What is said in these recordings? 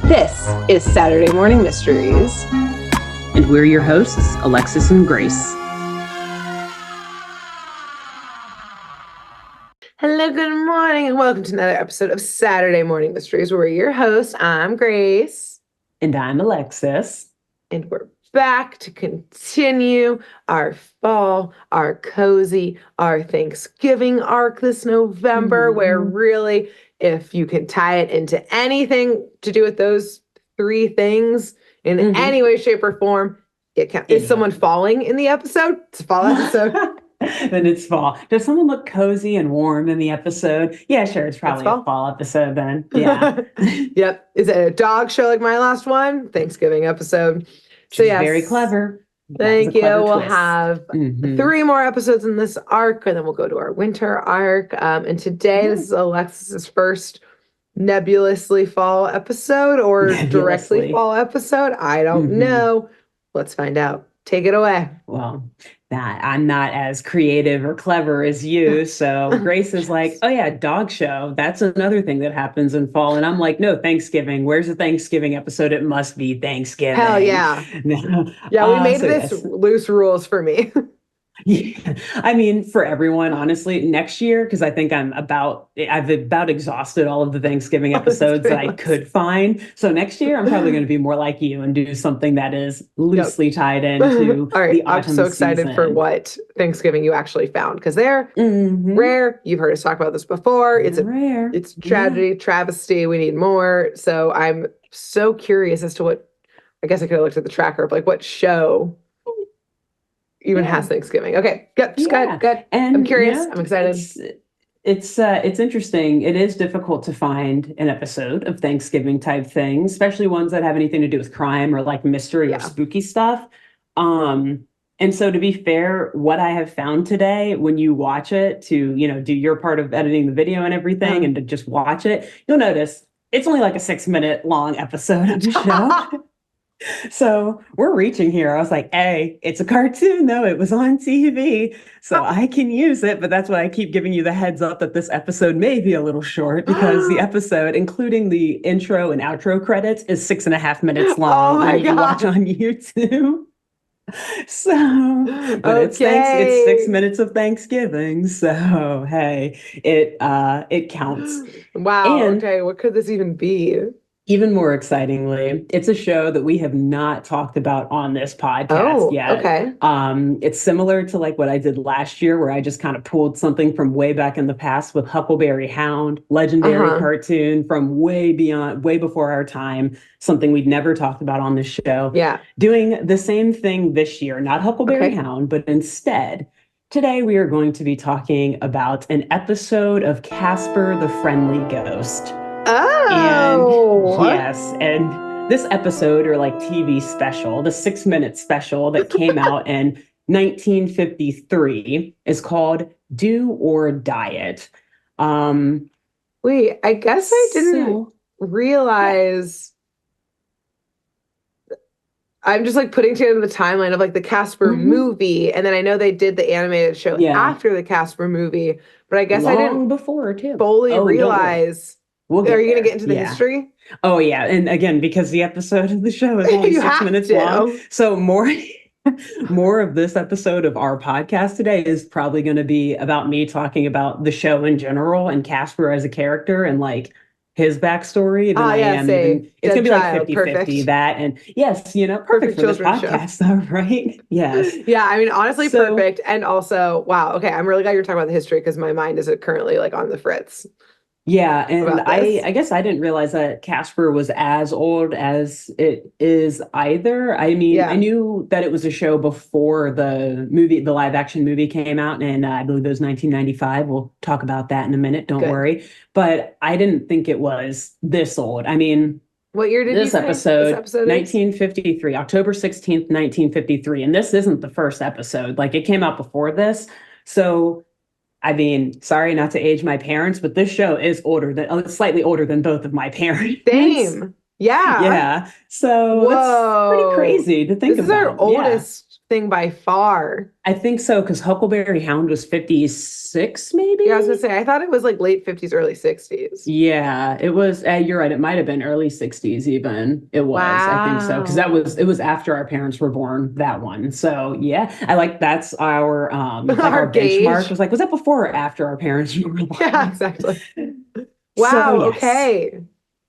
This is Saturday Morning Mysteries. And we're your hosts, Alexis and Grace. Hello, good morning, and welcome to another episode of Saturday Morning Mysteries. We're your hosts. I'm Grace. And I'm Alexis. And we're back to continue our fall, our cozy, our Thanksgiving arc this November, where really, if you can tie it into anything to do with those three things in any way, shape, or form, it counts. Is someone falling in the episode? It's a fall episode. Then it's fall. Does someone look cozy and warm in the episode? Yeah, sure. It's probably a fall episode then. Yeah. Yep. Is it a dog show like my last one? Thanksgiving episode. So yes. Very clever. Thank you. We'll have 3 more episodes in this arc, and then we'll go to our winter arc. And today, this is Alexis's first nebulously fall episode or directly fall episode. I don't know. Let's find out. Take it away. Well, I'm not as creative or clever as you. So Grace is like, oh yeah, dog show. That's another thing that happens in fall. And I'm like, no, Thanksgiving. Where's the Thanksgiving episode? It must be Thanksgiving. Hell yeah. Yeah, we made this loose rules for me. Yeah. I mean, for everyone, honestly, next year, because I think I've about exhausted all of the Thanksgiving episodes that I could find. So next year, I'm probably going to be more like you and do something that is loosely tied into all right, the autumn I'm so excited season. For what Thanksgiving you actually found, because they're rare. You've heard us talk about this before. It's rare. It's tragedy, travesty. We need more. So I'm so curious as to what, I guess I could have looked at the tracker of like what show even has Thanksgiving. Okay, good. Good. And I'm curious. I'm excited. It's interesting. It is difficult to find an episode of Thanksgiving type things, especially ones that have anything to do with crime or like mystery or spooky stuff. And so to be fair, what I have found today, when you watch it to, do your part of editing the video and everything and to just watch it, you'll notice it's only like a 6-minute long episode of the show. So we're reaching here. I was like, hey, it's a cartoon, though. It was on TV, so I can use it. But that's why I keep giving you the heads up that this episode may be a little short because the episode, including the intro and outro credits, is 6.5 minutes long. Oh my God. You watch on YouTube. So, but it's 6 minutes of Thanksgiving. So, hey, it counts. Wow. And okay, what could this even be? Even more excitingly, it's a show that we have not talked about on this podcast yet. Okay. It's similar to like what I did last year, where I just kind of pulled something from way back in the past with Huckleberry Hound, legendary cartoon from way before our time, something we'd never talked about on this show. Yeah. Doing the same thing this year, not Huckleberry Hound, but instead, today we are going to be talking about an episode of Casper the Friendly Ghost. Oh, and this episode, or like TV special, the 6-minute special that came out in 1953, is called Do or Die It. Wait, I guess I didn't realize. I'm just like putting together the timeline of like the Casper movie, and then I know they did the animated show after the Casper movie, but I guess I didn't before too fully realize. Are you going to get into the history? Oh, yeah. And again, because the episode of the show is only 6 minutes long. So more of this episode of our podcast today is probably going to be about me talking about the show in general and Casper as a character and like his backstory. It's going to be like 50-50 that. And yes, perfect for this podcast though, right? Yes. Yeah. I mean, honestly, perfect. And also, wow. Okay. I'm really glad you're talking about the history because my mind is currently like on the fritz. Yeah, and I guess I didn't realize that Casper was as old as it is either. I mean, I knew that it was a show before the live action movie came out, and I believe it was 1995. We'll talk about that in a minute, don't worry. But I didn't think it was this old. I mean, what year did this episode 1953, October 16th, 1953. And this isn't the first episode. Like, it came out before this. So I mean, sorry not to age my parents, but this show is slightly older than both of my parents. Same. Yeah. Yeah. So it's pretty crazy to think about. This is our oldest thing by far. I think so, because Huckleberry Hound was 56, maybe? Yeah, I was gonna say, I thought it was like late 50s, early 60s. Yeah, it was. You're right. It might have been early 60s even. It was, I think so, because it was after our parents were born, that one. So yeah, I like that's our like our benchmark. gauge. Was like, was that before or after our parents were born? Yeah, exactly. So Wow, yes. okay.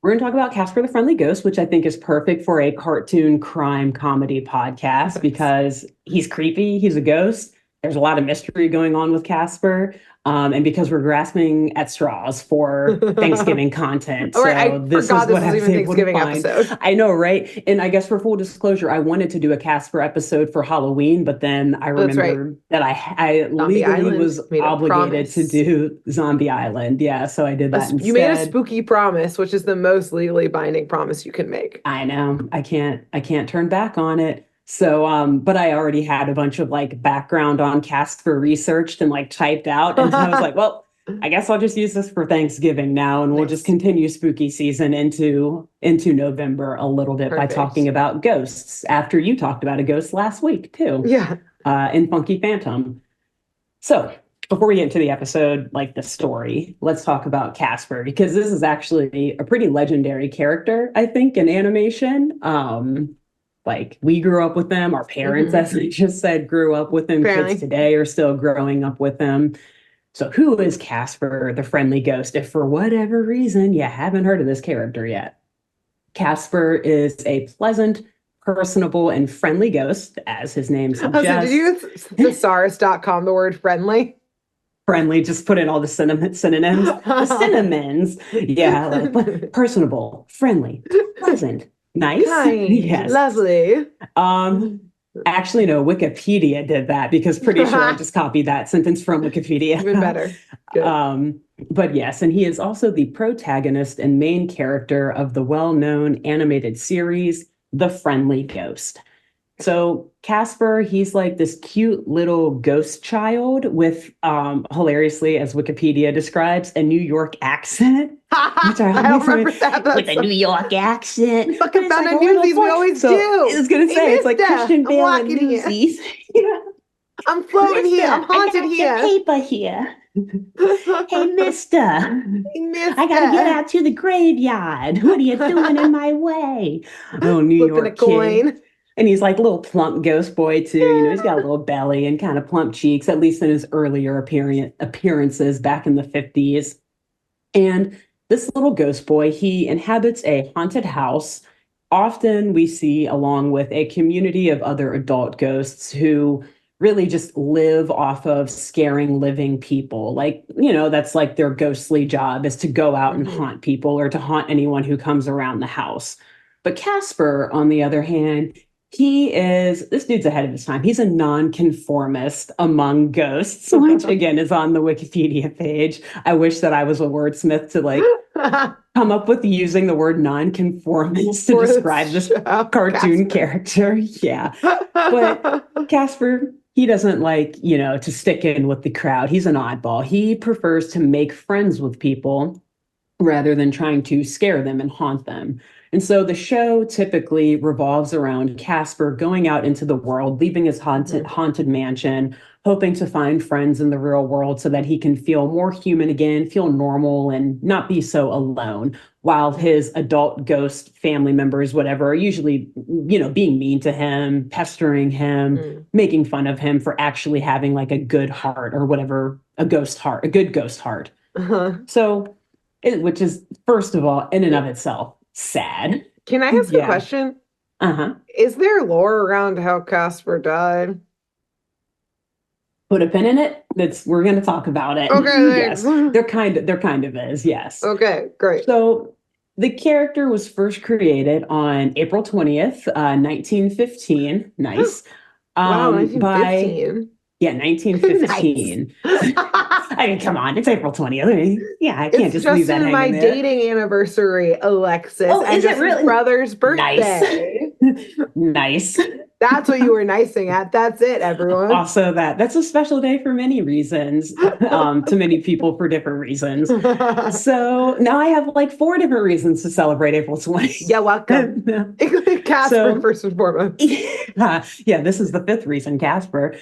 We're going to talk about Casper the Friendly Ghost, which I think is perfect for a cartoon crime comedy podcast because he's creepy. He's a ghost. There's a lot of mystery going on with Casper. And because we're grasping at straws for Thanksgiving content. All So right, I this forgot is what this was I even was able to Thanksgiving find. episode. I know, right? And I guess for full disclosure, I wanted to do a Casper episode for Halloween, but then I That's right. remembered that I Zombie legally Island was made a obligated to promise. do Zombie Island. Yeah, so I did that You made a instead. spooky promise, which is the most legally binding promise you can make. I know. I can't turn back on it. So but I already had a bunch of like background on Casper researched and like typed out. And so I was like, well, I guess I'll just use this for Thanksgiving now, and we'll just continue spooky season into November a little bit by talking about ghosts after you talked about a ghost last week too. Yeah. In Funky Phantom. So before we get into the episode, like the story, let's talk about Casper, because this is actually a pretty legendary character, I think, in animation. Like we grew up with them, our parents, as I just said, grew up with them. Apparently. Kids today are still growing up with them. So who is Casper, the Friendly Ghost? If for whatever reason you haven't heard of this character yet, Casper is a pleasant, personable, and friendly ghost, as his name suggests. So did you use thesaurus.com, the word friendly? Friendly, just put in all the synonyms, the synonyms. Yeah, like personable, friendly, pleasant, nice, kind, yes, lovely. Actually, no, Wikipedia did that because pretty sure I just copied that sentence from Wikipedia. Even better. Good. But yes, and he is also the protagonist and main character of the well-known animated series, The Friendly Ghost. So Casper, he's like this cute little ghost child with, hilariously, as Wikipedia describes, a New York accent. Which I don't remember that. With a New York accent. Fucking found like, Newsies, we always do. I was going to say, it's like Christian Bale and Newsies. Yeah. I'm floating here. I'm haunted here. Paper here. Hey, mister. Hey, mister. I gotta get out to the graveyard. What are you doing in my way? Oh, New Flipping York a coin. Kid. And he's like a little plump ghost boy too. You know, he's got a little belly and kind of plump cheeks, at least in his earlier appearances back in the 50s. And this little ghost boy, he inhabits a haunted house. Often we see along with a community of other adult ghosts who really just live off of scaring living people. Like, you know, that's like their ghostly job, is to go out and haunt people or to haunt anyone who comes around the house. But Casper, on the other hand, this dude's ahead of his time. He's a non-conformist among ghosts, which again is on the Wikipedia page. I wish that I was a wordsmith to like come up with using the word non-conformist to describe this cartoon character. Yeah. But Casper, he doesn't like, you know, to stick in with the crowd. He's an oddball. He prefers to make friends with people rather than trying to scare them and haunt them. And so the show typically revolves around Casper going out into the world, leaving his haunted mansion, hoping to find friends in the real world so that he can feel more human again, feel normal, and not be so alone, while his adult ghost family members, whatever, are usually, you know, being mean to him, pestering him, making fun of him for actually having like a good heart or whatever, a good ghost heart. So, which is, first of all, in and of itself, sad. Can I ask a question? Is there lore around how Casper died? Put a pin in it. We're going to talk about it. Okay. Yes, there kind of is. Yes. Okay, great. So the character was first created on April 20th, 1915. Nice. Wow, 1915. Yeah, 1915. I mean, come on, it's April 20th. Yeah, I can't just leave that hanging there. It's my dating anniversary, Alexis. Oh, and is it really? Brother's birthday. Nice. That's what you were nicing at. That's it, everyone. Also, that's a special day for many reasons, to many people for different reasons. So now I have like four different reasons to celebrate April 20th. Yeah, welcome. Casper, So, first and foremost. yeah, this is the fifth reason, Casper.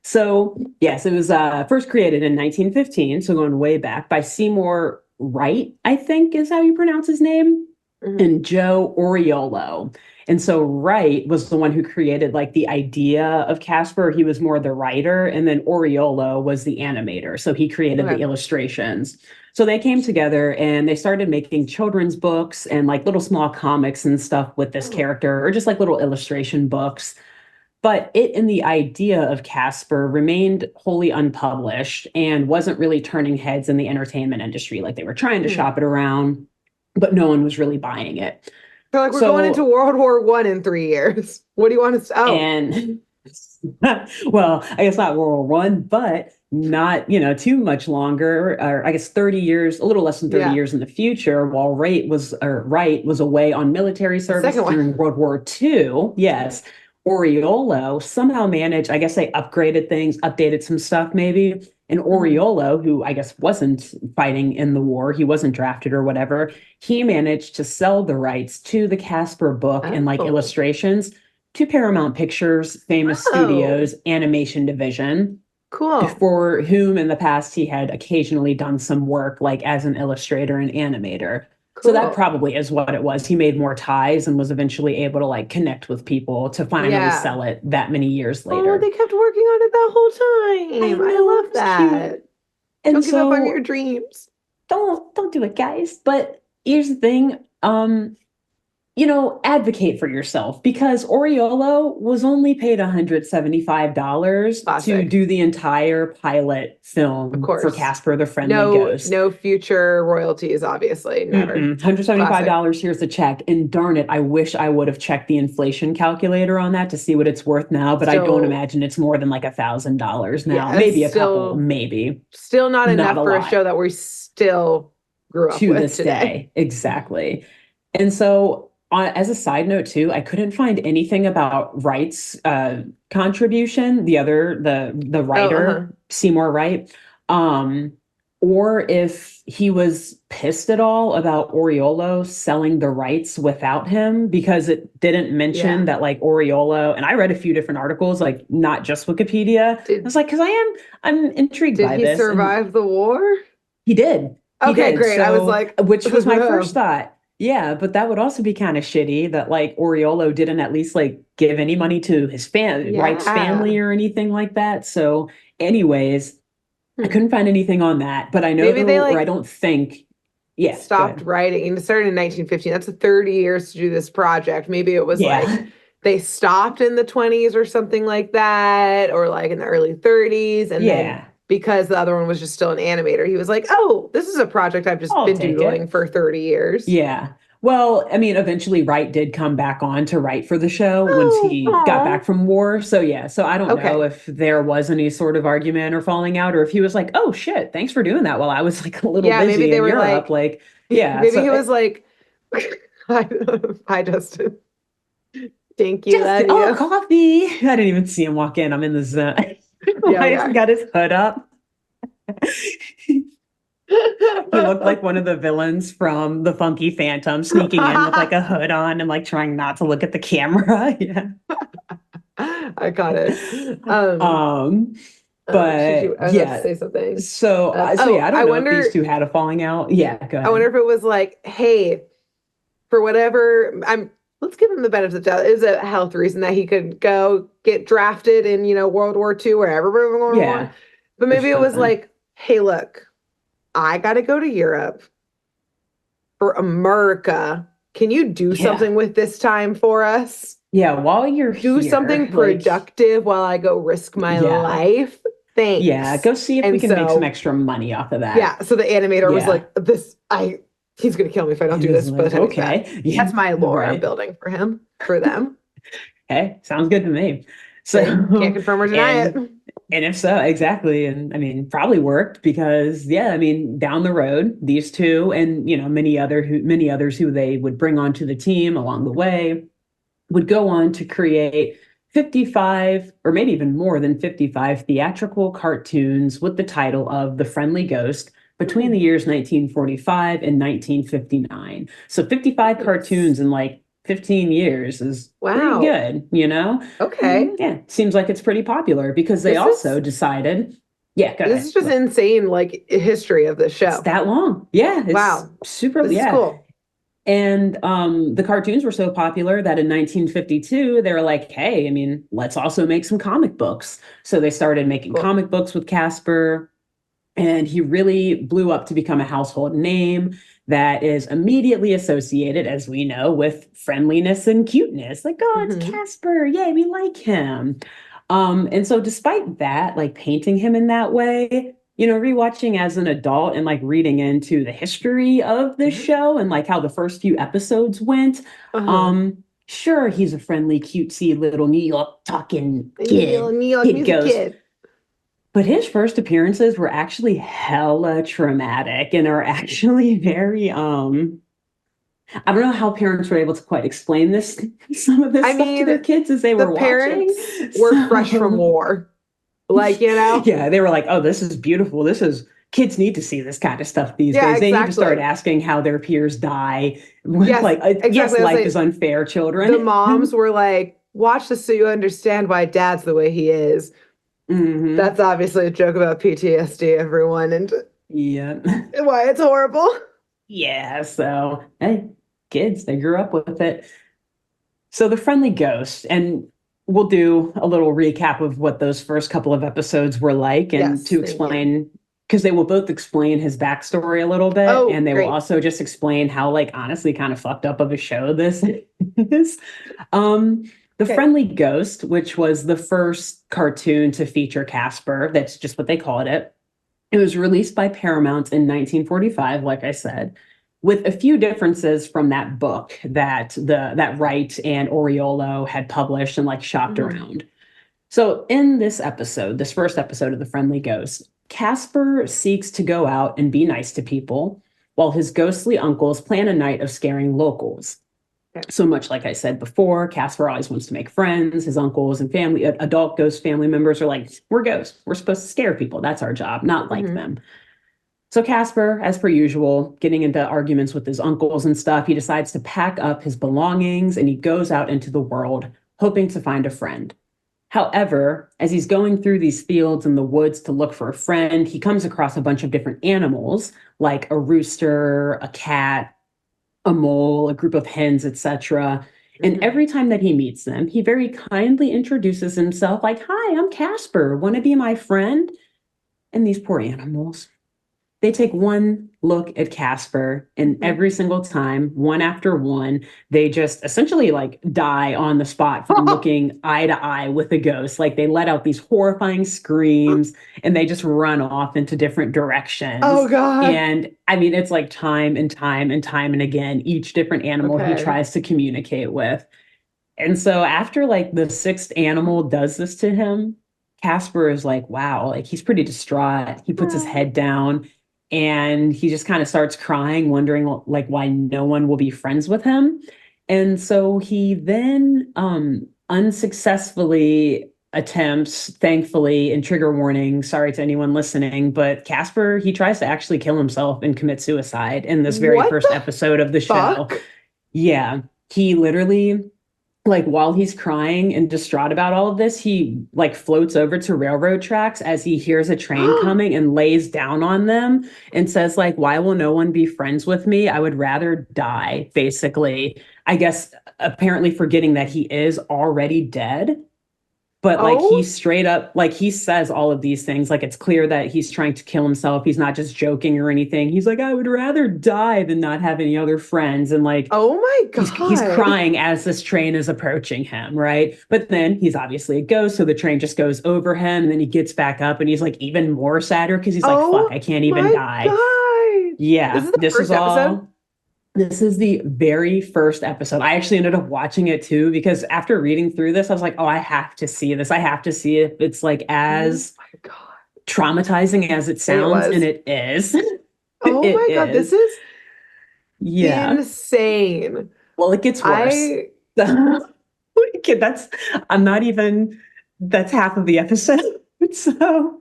So, yes, it was first created in 1915, so going way back by Seymour Wright, I think is how you pronounce his name, and Joe Oriolo. And so Wright was the one who created like the idea of Casper. He was more the writer, and then Oriolo was the animator. So he created the illustrations. So they came together and they started making children's books and like little small comics and stuff with this character, or just like little illustration books. But it and the idea of Casper remained wholly unpublished and wasn't really turning heads in the entertainment industry. Like they were trying to shop it around, but no one was really buying it. They're like, we're going into World War I in 3 years. What do you want us to? Oh, and well, I guess not World War I, but not, too much longer, or I guess 30 years, a little less than 30 years in the future, while Wright was away on military service during World War II. Yes. Oriolo somehow managed, I guess they upgraded things, updated some stuff maybe. And Oriolo, who I guess wasn't fighting in the war, he wasn't drafted or whatever, he managed to sell the rights to the Casper book and like illustrations to Paramount Pictures, Famous Studios, Animation Division. Cool. For whom in the past he had occasionally done some work like as an illustrator and animator. Cool. So that probably is what it was. He made more ties and was eventually able to like connect with people to finally sell it that many years later. Oh, they kept working on it that whole time. I love that. Cute. And don't give up on your dreams. Don't do it, guys. But here's the thing. Advocate for yourself, because Oriolo was only paid $175 to do the entire pilot film for Casper the Friendly Ghost. No future royalties, obviously. Never. $175, here's the check. And darn it, I wish I would have checked the inflation calculator on that to see what it's worth now, but I don't imagine it's more than like $1,000 now. Maybe a couple, maybe. Still not enough for a show that we still grew up with to this day. Exactly. And so as a side note too, I couldn't find anything about Wright's contribution, the writer, Seymour Wright, or if he was pissed at all about Oriolo selling the rights without him, because it didn't mention that like Oriolo, and I read a few different articles, like not just Wikipedia. I was like, because I'm intrigued by this. Did he survive the war? He did. Okay, great. So, I was like, which was my first thought. Yeah, but that would also be kind of shitty that like Oriolo didn't at least like give any money to his Wright's family or anything like that. So anyways, I couldn't find anything on that, but I know I don't think stopped writing, and it started in 1915. That's 30 years to do this project. Maybe it was like they stopped in the 20s or something like that, or like in the early 30s, and then because the other one was just still an animator, he was like, oh, this is a project I've just been doing for 30 years. Yeah. Well, I mean, eventually Wright did come back on to write for the show once he got back from war. So yeah, so I don't know if there was any sort of argument or falling out, or if he was like, oh shit, thanks for doing that while I was like a little busy maybe they were Europe. Maybe he was like, hi, Justin. Thank you. Justin, coffee. I didn't even see him walk in. I'm in the zone. He's got his hood up. He looked like one of the villains from The Funky Phantom, sneaking in with like a hood on and like trying not to look at the camera. Yeah, I got it. But say something. So I don't know if these two had a falling out. Yeah, go ahead. I wonder if it was like, hey, for whatever let's give him the benefit of the doubt. It was a health reason that he could go get drafted in, World War II, where everybody was going on. But maybe it was like, hey, look, I got to go to Europe for America. Can you do something with this time for us? Yeah, while you're do here, something productive whill I go risk my life. Thanks. Yeah, go see if we can make some extra money off of that. Yeah, so the animator was like, he's going to kill me if I don't do this. But okay. That's my lore I'm building for them. Okay, sounds good to me. So can't confirm or deny it. And if so, exactly. And I mean, probably worked because, down the road, these two and, many others who they would bring onto the team along the way would go on to create 55, or maybe even more than 55 theatrical cartoons with the title of The Friendly Ghost between the years 1945 and 1959. So 55 Nice. cartoons in like 15 years is pretty Wow. good, you know? Okay. Yeah, seems like it's pretty popular because they This also is decided, yeah, go this ahead. is just insane, like history of the It's show. that long. Yeah, it's Wow. super, This is yeah. cool. And the cartoons were so popular that in 1952, they were like, hey, I mean, let's also make some comic books. So they started making Cool. comic books with Casper, and he really blew up to become a household name that is immediately associated, as we know, with friendliness and cuteness. Like, oh, it's Hmm. Casper. Yay, we like him. And so despite that, like painting him in that way, rewatching as an adult and like reading into the history of this Hmm. show and like how the first few episodes went, Uh-huh. sure, he's a friendly, cutesy little New York talking New York kid music ghost. kid. But his first appearances were actually hella traumatic and are actually very I don't know how parents were able to quite explain this some of this I stuff to mean, their kids as they the were watching. parents were fresh from So war. Like, you know? yeah, they were like, "Oh, this is beautiful. This is kids need to see this kind of stuff these Yeah, days. They need to start exactly. asking how their peers die. With Yes, like, yes, exactly. I was life is like, unfair, the children." moms were like, watch this so you understand why dad's the way he is. Hmm. That's obviously a joke about PTSD, everyone, and Yeah. why it's horrible. Yeah. So, hey, kids, they grew up with it. So the friendly ghost, and we'll do a little recap of what those first couple of episodes were like, and Yes, to thank you. explain, because they will both explain his backstory a little bit, Oh, and they will great. also just explain how, like, honestly, kind of fucked up of a show this is. Um, the Okay. Friendly Ghost, which was the first cartoon to feature Casper, that's just what they called it. It was released by Paramount in 1945, like I said, with a few differences from that book that Wright and Oriolo had published and like shopped Hmm. around. So in this episode, this first episode of The Friendly Ghost, Casper seeks to go out and be nice to people, while his ghostly uncles plan a night of scaring locals. Okay. So much like I said before, Casper always wants to make friends. His uncles and family, adult ghost family members are like, we're ghosts. We're supposed to scare people. That's our job, not like Hmm. them. So Casper, as per usual, getting into arguments with his uncles and stuff, he decides to pack up his belongings and he goes out into the world, hoping to find a friend. However, as he's going through these fields and the woods to look for a friend, he comes across a bunch of different animals, like a rooster, a cat, a mole, a group of hens, etc. And Hmm. every time that he meets them, he very kindly introduces himself like, "Hi, I'm Casper. Want to be my friend?" And these poor animals, they take one look at Casper, and Hmm. every single time, one after one, they just essentially like die on the spot from looking eye to eye with the ghost. Like they let out these horrifying screams and they just run off into different Oh directions. God. And I mean, it's like time and time and time and again, each different animal he Okay. tries to communicate with. And so after like the sixth animal does this to him, Casper is like, wow, like he's pretty distraught. He puts his head down and he just kind of starts crying, wondering like why no one will be friends with him. And so he then unsuccessfully attempts, thankfully, and trigger warning, sorry to anyone listening, but Casper, he tries to actually kill himself and commit suicide in this very What first the episode of the show. fuck? Yeah, he literally, like while he's crying and distraught about all of this, he like floats over to railroad tracks as he hears a train coming and lays down on them and says like, why will no one be friends with me? I would rather die, basically. I guess apparently forgetting that he is already dead, but like he Oh, straight up like he says all of these things, like it's clear that he's trying to kill himself. He's not just joking or anything. He's like, I would rather die than not have any other friends. And like oh my he's God. crying as this train is approaching him, right? But then he's obviously a ghost, so the train just goes over him, and then he gets back up, and he's like even more sadder because he's like, "Fuck, Oh I can't even my die." God. This Yeah, is the this is first episode? all. This is the very first episode. I actually ended up watching it too because after reading through this, I was like, "Oh, I have to see this. I have to see if it's like Oh as my God. traumatizing as it And it sounds," and was. it is. Oh It my God. This is. is Yeah. insane. Well, it gets worse. I Kid, I'm not even, that's half of the episode. So,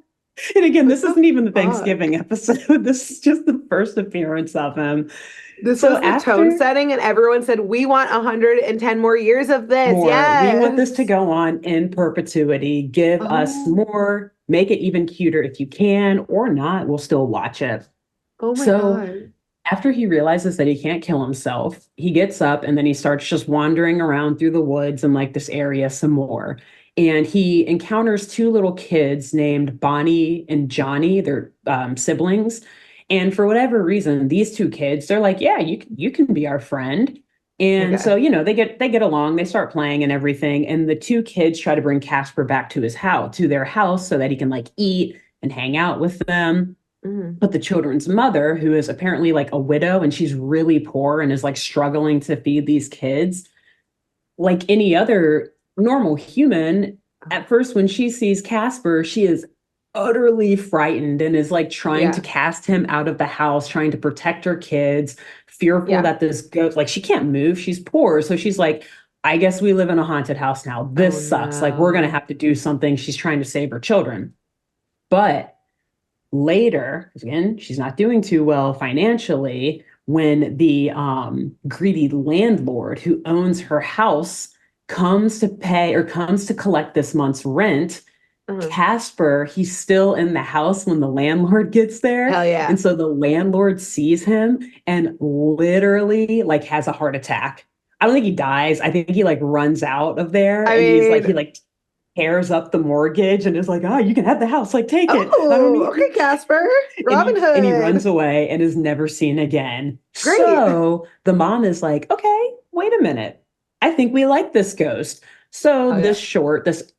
and again, What this the isn't even the fuck? Thanksgiving episode. This is just the first appearance of him. This So was the tone after setting, and everyone said, "We want 110 more years of this." more, we want this to Yes. go on in perpetuity. Give us Oh, more, make it even cuter if you can, or not, we'll still watch it. oh my So God. after he realizes that he can't kill himself, he gets up and then he starts just wandering around through the woods and like this area some more. And he encounters two little kids named Bonnie and Johnny. They're siblings. And for whatever reason, these two kids, they're like, yeah, you can be our friend. And Okay. so, they get along, they start playing and everything. And the two kids try to bring Casper back to his house, to their house, so that he can like eat and hang out with them. Mm. But the children's mother, who is apparently like a widow and she's really poor and is like struggling to feed these kids, like any other normal human, at first when she sees Casper, she is utterly frightened and is like trying to Yeah. cast him out of the house, trying to protect her kids, fearful Yeah. that this ghost, like she can't move, she's poor. So she's like, I guess we live in a haunted house now. Oh This sucks. Like, we're going to no. have to do something. She's trying to save her children. But later, again, she's not doing too well financially when the greedy landlord who owns her house comes to pay or comes to collect this month's rent. Uh-huh. Casper, he's still in the house when the landlord gets there. Hell yeah. And so the landlord sees him and literally like has a heart attack. I don't think he dies. I think he like runs out of there I and he mean, like tears up the mortgage and is like, oh, you can have the house, like take it. I don't oh, need okay, Casper. and Robin he runs Hood. away and is never seen again. Great. So the mom is like, okay, wait a minute. I think we like this ghost. So Oh yeah.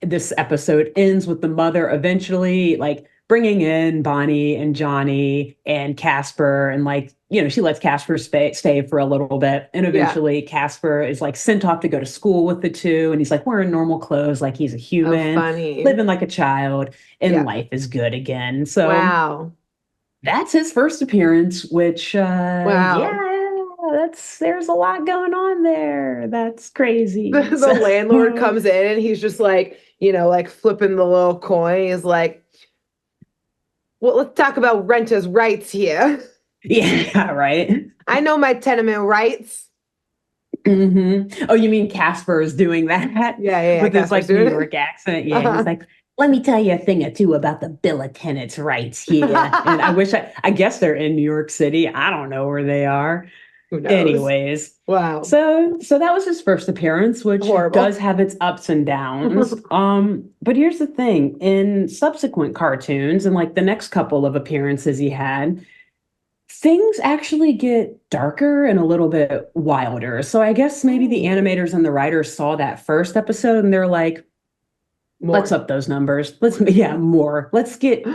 this episode ends with the mother eventually like bringing in Bonnie and Johnny and Casper, and like, she lets Casper stay for a little bit, and Yeah. eventually Casper is like sent off to go to school with the two, and he's like wearing normal clothes like he's a Oh, human, funny. living like a child, and Yeah. life is good again. So Wow. that's his first appearance, which Wow. yeah, there's a lot going on there. That's crazy. The So landlord comes in and he's just like, like flipping the little coin. He's like, well, let's talk about renters' rights here. yeah, right. I know my tenement rights. Oh, you mean Casper is doing that Yeah, yeah, yeah. with his Casper's like New doing it. York accent? Yeah, he's Uh-huh. like, let me tell you a thing or two about the Bill of Tenants rights here. And I guess they're in New York City. I don't know where they are. Who knows? Anyways, Wow. so that was his first appearance, which does Horrible. have its ups and downs. But here's the thing: in subsequent cartoons and like the next couple of appearances he had, things actually get darker and a little bit wilder. So I guess maybe the Ooh, animators and the writers saw that first episode and they're like, let's more. up those numbers. Yeah, more. Let's get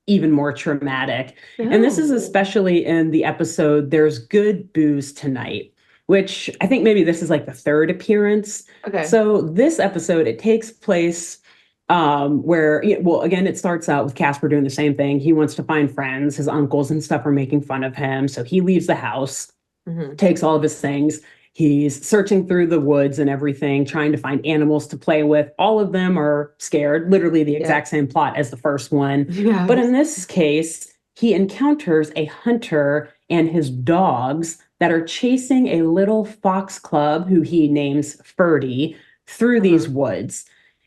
even more traumatic. And this is No. especially in the episode There's Good Booze Tonight, which I think maybe this is like the third appearance. Okay. So this episode, it takes place where, well, again, it starts out with Casper doing the same thing. He wants to find friends. His uncles and stuff are making fun of him. So he leaves the house, Hmm. takes all of his things. He's searching through the woods and everything, trying to find animals to play with. All of them are scared, literally the Yeah. exact same plot as the first one. But in Yes. this case, he encounters a hunter and his dogs that are chasing a little fox cub who he names Ferdy through these Uh-huh. woods.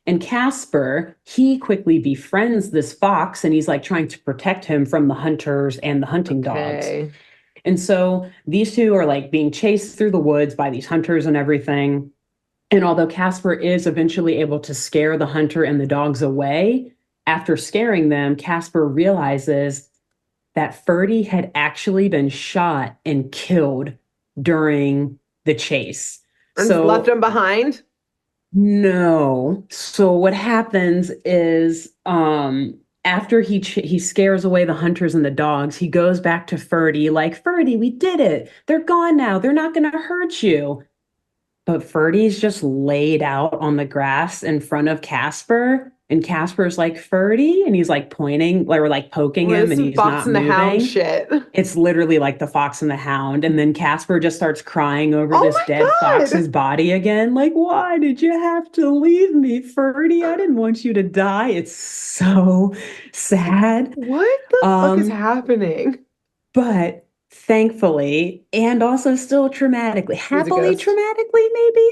And Casper, he quickly befriends this fox and he's like trying to protect him from the hunters and the hunting dogs. Okay. And so these two are like being chased through the woods by these hunters and everything. And although Casper is eventually able to scare the hunter and the dogs away, after scaring them, Casper realizes that Ferdy had actually been shot and killed during the chase. And left So him behind. no. So what happens is after he scares away the hunters and the dogs, he goes back to Ferdy like, Ferdy, we did it. They're gone now. They're not going to hurt you. But Ferdy's just laid out on the grass in front of Casper And Casper's like, Ferdy, and he's like pointing, or like poking Well, him, this and is he's Fox not and the Hound moving. shit. It's literally like the Fox and the Hound. And then Casper just starts crying over Oh this dead my God. fox's body again. Like, why did you have to leave me, Ferdy? I didn't want you to die. It's so sad. What the fuck is Um, happening? but thankfully, and also still traumatically, He's a happily ghost. traumatically, maybe.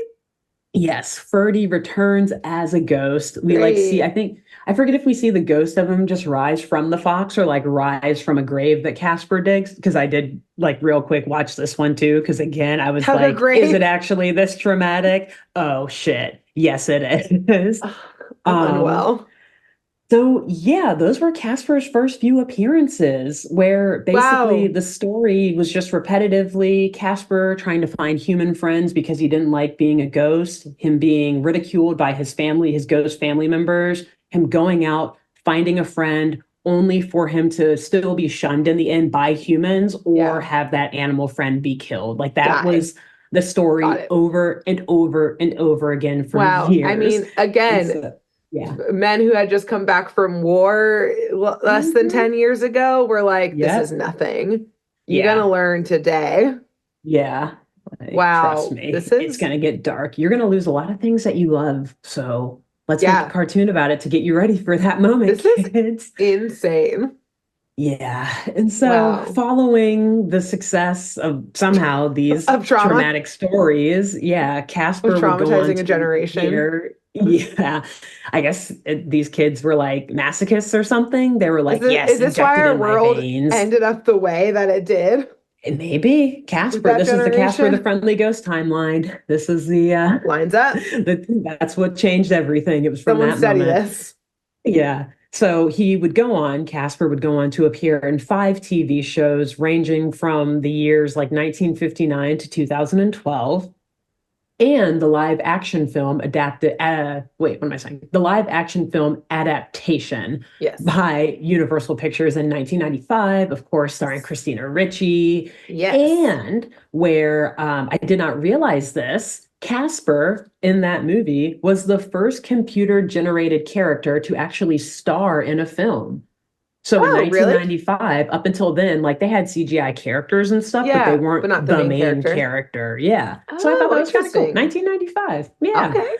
Yes, Ferdy returns as a ghost. We like see, Great. I think, I forget if we see the ghost of him just rise from the fox or like rise from a grave that Casper digs. Because I did like real quick watch this one too. Because again, I was Tug a like, is it grave. actually this traumatic? Oh shit. Yes, it is. Ugh, I'm Um, unwell. so yeah, those were Casper's first few appearances, where basically Wow. the story was just repetitively Casper trying to find human friends because he didn't like being a ghost, him being ridiculed by his family, his ghost family members, him going out, finding a friend, only for him to still be shunned in the end by humans or Yeah. have that animal friend be killed. Like that Die. was the Got story it. over and over and over again for Wow. I years. mean, And again, so, yeah. men who had just come back from war less than Mhm. 10 years ago were like, this is Yep. nothing. You're gonna Yeah. learn today. Yeah. Like, trust Wow. me, This it's is, going to get dark. You're going to lose a lot of things that you love. So let's make a yeah, cartoon about it to get you ready for that moment, this is kids. insane. Yeah. And so, Wow. following the success of somehow these Of trauma, traumatic stories, yeah, of Casper would go on traumatizing a to generation. appear. Yeah. I guess these kids were like masochists or something. They were like, Is yes, this why injected our in my world veins. ended up the way that it did It may be with Casper. that This is the Casper the generation? Friendly Ghost timeline. This is the Lines up. that's what changed everything. It was from Someone that study moment. this. Yeah. So he would go on, Casper would go on to appear in 5 TV shows ranging from the years like 1959 to 2012 and the live action film adapted wait, what am I saying? The live action film adaptation Yes. by Universal Pictures in 1995, of course, starring Christina Ricci. Yes. And where I did not realize this, Casper in that movie was the first computer generated character to actually star in a film. So in Oh, really? 1995, up until then, like they had CGI characters and stuff, but they Yeah, but weren't not the the main main character. character. Yeah. So I thought Oh, that was kind of cool. interesting. 1995. Yeah. Okay.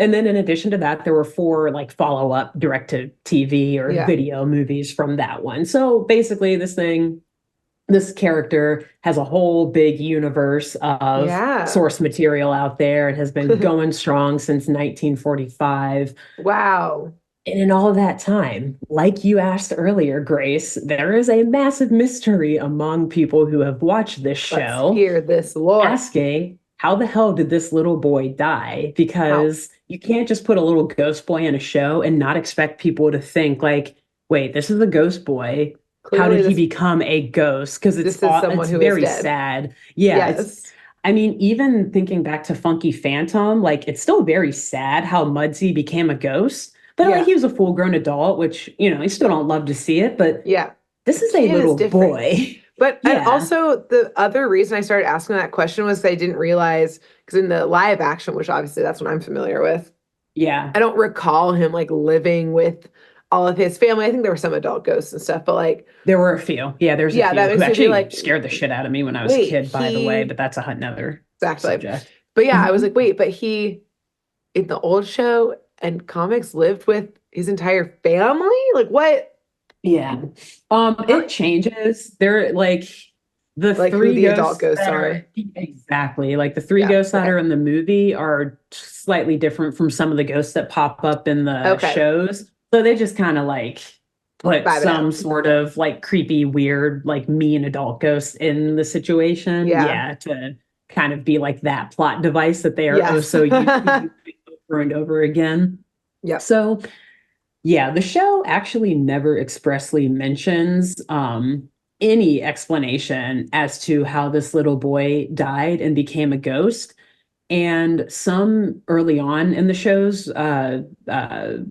And then in addition to that, there were 4 like follow-up direct to TV or Yeah. video movies from that one. So basically this character has a whole big universe of Yeah. source material out there and has been going strong since 1945. Wow. And in all of that time, like you asked earlier, Grace, there is a massive mystery among people who have watched this Let's show hear this lore. asking, how the hell did this little boy die? How? Because you can't just put a little ghost boy in a show and not expect people to think like, wait, this is a ghost boy. How Clearly did he this become a ghost? Because this is someone it's who is very dead. sad. Yeah, it's Yes. I mean, even thinking back to Funky Phantom, like it's still very sad how Mudsie became a ghost. But like Yeah. he was a full-grown adult, which, you still don't love to see it, but Yeah. this The is a kid is little different. boy. But and Yeah. also the other reason I started asking that question was I didn't realize because in the live action, which obviously that's what I'm familiar with, Yeah. I don't recall him like living with all of his family. I think there were some adult ghosts and stuff, but like, There were a few. Yeah, there's a yeah, that few who makes me be actually like, scared the shit out of me when I was a wait, kid, by the way, he but that's another exactly. subject. But yeah, I was Mhm. like, wait, but he in the old show and comics lived with his entire family? Like what? Yeah. Huh? It changes. They're like the Like who 3 the adult ghosts ghosts that are are. exactly like the 3 Yeah. ghosts that Okay. are in the movie are slightly different from some of the ghosts that pop up in the Okay. shows. So they just kind of like put Vibe it some out. sort of like creepy, weird, like mean adult ghost in the situation. Yeah. Yeah, to kind of be like that plot device that they are oh Yes. so used to using over and over again. Yep. So yeah, the show actually never expressly mentions any explanation as to how this little boy died and became a ghost. And some early on in the show's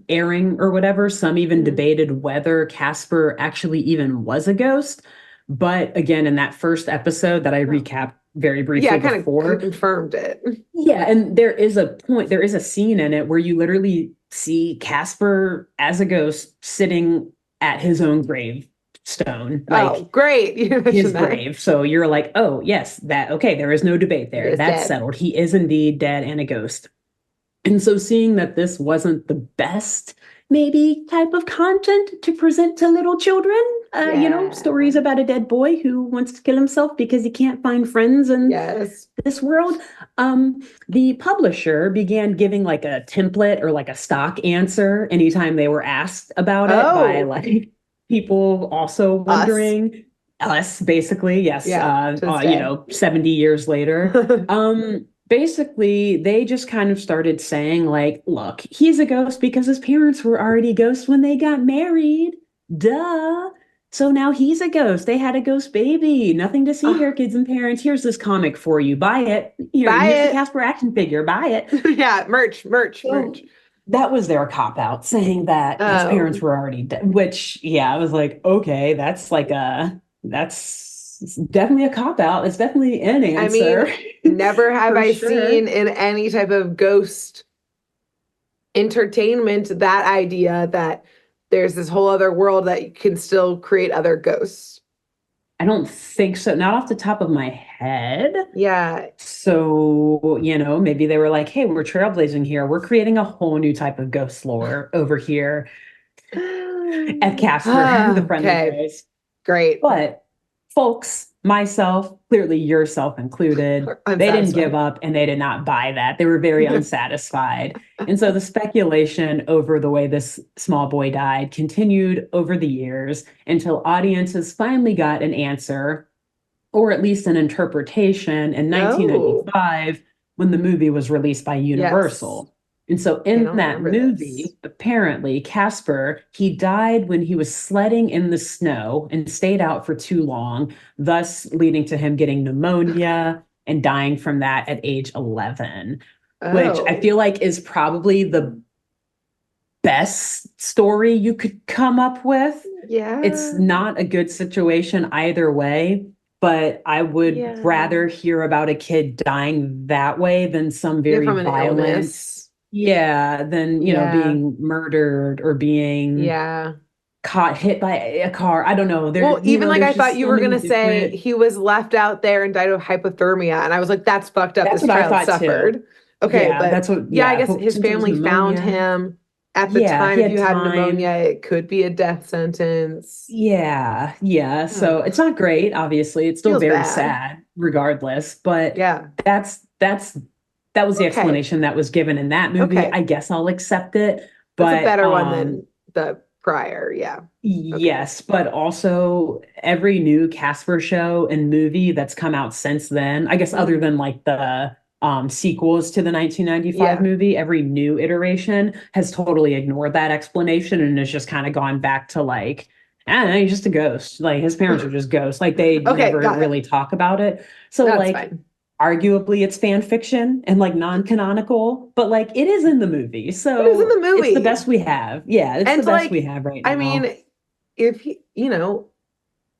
airing or whatever, some even Mhm. debated whether Casper actually even was a ghost. But again, in that first episode that I Oh. recapped very Yeah, briefly I kind of before, confirmed it. yeah, and there is a scene in it where you literally see Casper as a ghost sitting at his own gravestone, Oh, like great. You his mentioned that. grave. So you're like, oh, yes, that, okay, there is no debate He there. is That's dead. settled. He is indeed dead and a ghost. And so seeing that this wasn't the best, maybe, type of content to present to little children, Yeah. stories about a dead boy who wants to kill himself because he can't find friends in Yes. this world, the publisher began giving like a template or like a stock answer anytime they were asked about it by Oh, like people also us. wondering, us basically, yes, Yeah, to this day. 70 years later. Basically, they just kind of started saying, like, look, he's a ghost because his parents were already ghosts when they got married. Duh. So now he's a ghost. They had a ghost baby. Nothing to see here, Oh, kids and parents. Here's this comic for you. Buy it. Here, buy here's the it. Casper action figure. Buy it. Yeah, merch, merch, So merch. that was their cop out, saying that his parents Oh, were already dead. Which, yeah, I was like, okay, that's definitely a cop out. It's definitely an I mean, answer never have for I sure. seen in any type of ghost entertainment that idea that there's this whole other world that you can still create other ghosts. I don't think so. Not off the top of my head. Yeah. So, maybe they were like, hey, we're trailblazing here. We're creating a whole new type of ghost lore over here at Casper, the Friendly Okay, Ghost. great. But folks, myself, clearly yourself included, they didn't give Unsatisfied. up and they did not buy that. They were very unsatisfied. And so the speculation over the way this small boy died continued over the years until audiences finally got an answer, or at least an interpretation, in Oh, 1995 when the movie was released by yes. Universal. And so I in don't that remember movie, this. apparently Casper, he died when he was sledding in the snow and stayed out for too long, thus leading to him getting pneumonia and dying from that at age 11, which I Oh, feel like is probably the best story you could come up with. It's yeah. not a good situation either way, but I would Yeah. rather hear about a kid dying that way than some Yeah, very from an violent, illness. yeah, than, Yeah. being murdered or being Yeah. caught hit by a car. I don't know. Well, even like I There's thought just you so were many gonna say different. he was left out there and died of hypothermia, and I was like, that's fucked up. That's This what I child thought too. suffered. Okay, Yeah, but that's what, yeah, I yeah, guess his symptoms family found pneumonia. him at the Yeah, time. he If had you had pneumonia, time. it could be a death sentence. Yeah, yeah. So Ugh, it's not great, obviously. It's still feels very bad. sad regardless, but Yeah. that's that was the Okay. explanation that was given in that movie. Okay. I guess I'll accept it. That's a But better one than the prior. Yeah. Okay. yes, but also every new Casper show and movie that's come out since then, I guess other Mhm. than like the sequels to the 1995 Yeah. movie, every new iteration has totally ignored that explanation and has just kind of gone back to like, I don't know, he's just a ghost. Like his parents are just ghosts. Like they Okay, never got it. really talk about it. So That's like fine. arguably it's fan fiction and like non-canonical, but like it is in the movie. It is in So the it's the movie. best we have. Yeah, it's the And best we like, have right I now. mean, if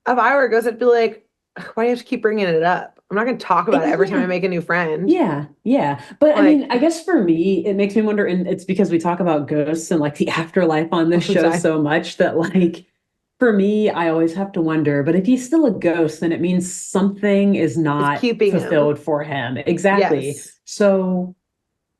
if I were a ghost, I'd be like, why do you have to keep bringing it up? I'm not going to talk about it every time I Yeah, make a new friend. yeah, yeah. But I mean, Like I guess for me, it makes me wonder, and it's because we talk about ghosts and like the afterlife on all this the show time. so much that like for me, I always have to wonder, but if he's still a ghost, then it means something is It's not keeping him. fulfilled for him. Exactly. Yes. So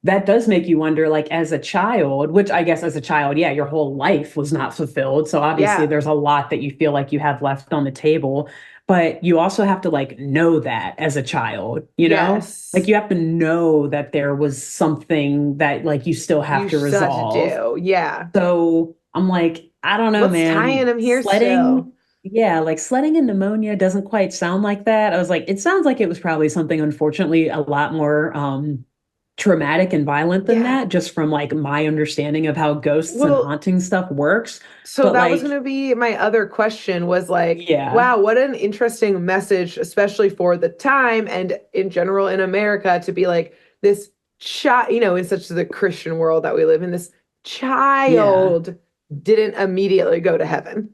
that does make you wonder, like as a child, which I guess as a child, yeah, your whole life was not fulfilled. So obviously Yeah. there's a lot that you feel like you have left on the table, but you also have to like know that as a child, like Yes. you have to know that there was something that like you still have You to still have to resolve. do. Yeah. So I'm like, I don't know, What's tying man. him here Sledding, still? yeah, like sledding and pneumonia doesn't quite sound like that. I was like, it sounds like it was probably something, unfortunately, a lot more traumatic and violent than Yeah. that, just from like my understanding of how ghosts and Well, haunting stuff works. so But that was going like, to be my other question was like, yeah, wow, what an interesting message, especially for the time and in general in America, to be like this child, in such the Christian world that we live in, this yeah, child didn't immediately go to heaven.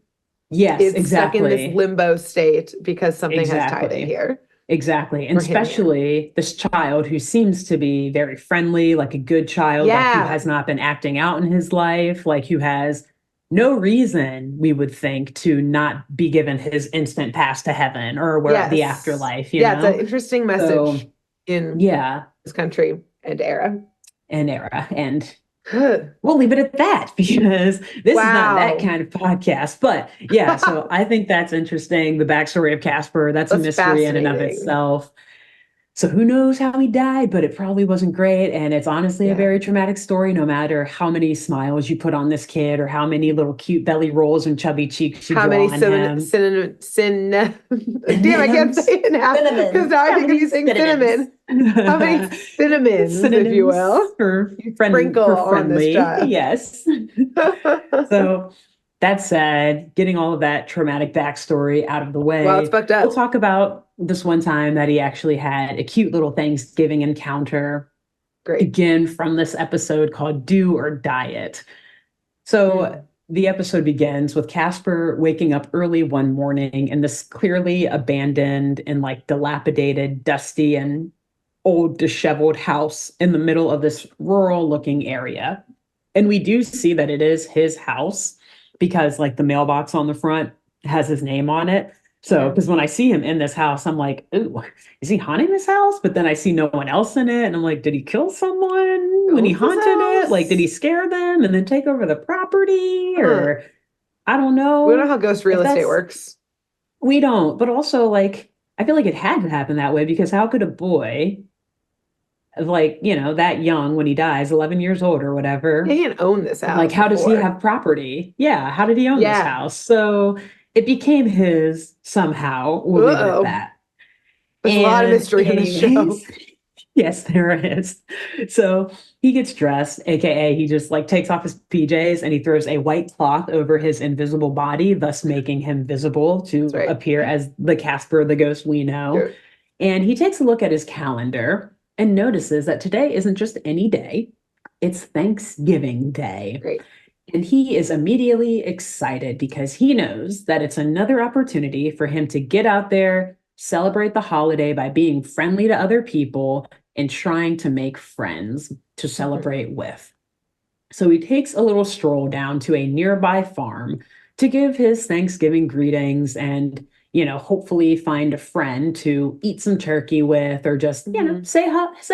yes, It's stuck in this exactly, limbo state because something has tied it exactly. here. Exactly. And for him here. especially this child who seems to be very friendly, like a good child, like who Yeah. has not been acting out in his life, like who has no reason, we would think, to not be given his instant pass to heaven or where the Yes. afterlife, Yeah, it's an interesting message So, in yeah, this country and era. an era. And we'll leave it at that because this is not that Wow. kind of podcast. But yeah, so I think that's interesting. The backstory of Casper, that's a That's mystery in and of fascinating. itself. So who knows how he died, but it probably wasn't great. And it's honestly a Yeah. very traumatic story, no matter how many smiles you put on this kid or how many little cute belly rolls and chubby cheeks you How draw many on him. damn, I can't say Synonyms, it now because cinnamons, now I how think of many you saying synonyms? cinnamon. How many cinnamons, if you Synonyms will, you for sprinkle on this friendly, child? yes. So that said, getting all of that traumatic backstory out of the Well, it's way, fucked we'll up. talk about this one time that he actually had a cute little Thanksgiving encounter, Great. again from this episode called Do or Die It. So Mm. the episode begins with Casper waking up early one morning in this clearly abandoned and like dilapidated, dusty, and old, disheveled house in the middle of this rural looking area. And we do see that it is his house because, like, the mailbox on the front has his name on it. So, Yeah. because when I see him in this house, I'm like, ooh, is he haunting this house? But then I see no one else in it. And I'm like, did he kill someone when he Owns this haunted it? Like, did he house. scare them and then take over the property? Huh. Or I don't We don't know know how ghost real if estate that's, works. we don't. But also, like, I feel like it had to happen that way because how could a boy like, that young when he dies, 11 years old or Yeah, whatever, he didn't own this like, house how does he before. have property? Yeah, how did he own this Yeah. house? So it became his somehow. We'll leave it at Uh-oh. that. There's a lot of And mystery in this show. anyways, yes, there is. So he gets dressed, aka he just like takes off his PJs and he throws a white cloth over his invisible body, thus making him visible That's to right. appear as the Casper, the ghost we know. Good. And he takes a look at his calendar and notices that today isn't just any day, it's Thanksgiving Day. Great. And he is immediately excited because he knows that it's another opportunity for him to get out there, celebrate the holiday by being friendly to other people and trying to make friends to Mhm. celebrate with. So he takes a little stroll down to a nearby farm to give his Thanksgiving greetings and, hopefully find a friend to eat some turkey with or just, Mhm. say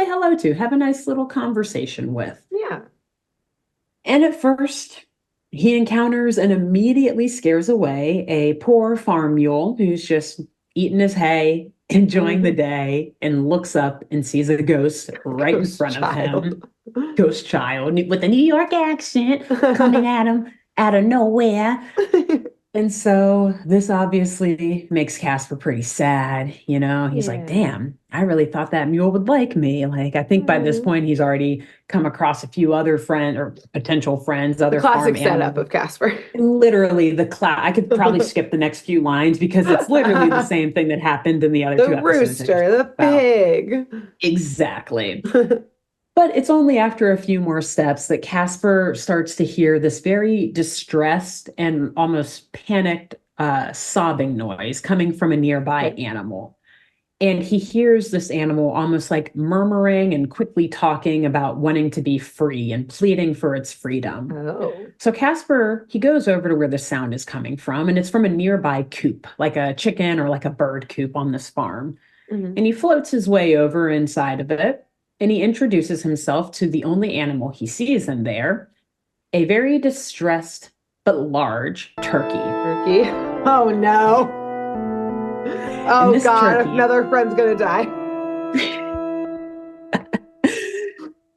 hello to, have a nice little conversation with. Yeah. And at first, he encounters and immediately scares away a poor farm mule who's just eating his hay, enjoying the Mhm. day, and looks up and sees a ghost right in Ghost front of child. him. Ghost child with a New York accent coming at him out of nowhere. And so this obviously makes Casper pretty sad. He's like, Yeah. damn, I really thought that mule would like me. Like, I think by this Mm. point, he's already come across a few other friend or potential friends, The other farm classic setup animals. of Casper. Literally I could probably skip the next few lines because it's literally the The same thing that happened in the other two episodes I just rooster, the talked about. pig. Exactly. But it's only after a few more steps that Casper starts to hear this very distressed and almost panicked sobbing noise coming from a nearby Okay. animal. And he hears this animal almost like murmuring and quickly talking about wanting to be free and pleading for its freedom. Oh. So Casper, he goes over to where the sound is coming from, and it's from a nearby coop, like a chicken or like a bird coop on this farm. Mhm. And he floats his way over inside of it, and he introduces himself to the only animal he sees in there, a very distressed but large turkey. Turkey. Oh no. And Oh this God, turkey, another friend's gonna die.